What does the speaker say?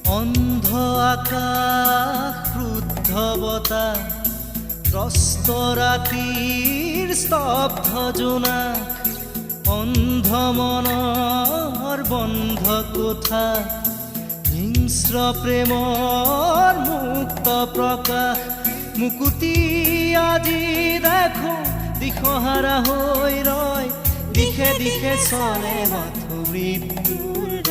অন্ধ আকাশ ক্ৰুদ্ধ বতাহ ত্ৰস্ত ৰাতিৰ স্তব্ধ জোনাক অন্ধ মনৰ বন্ধ কোঠা হিংস্ৰ প্ৰেমৰ মুক্ত প্ৰকাশ মুকুতি আজি দেখো দিশহাৰা হৈ ৰয় দিশে দিশে চলে মাথো মৃত্যুৰ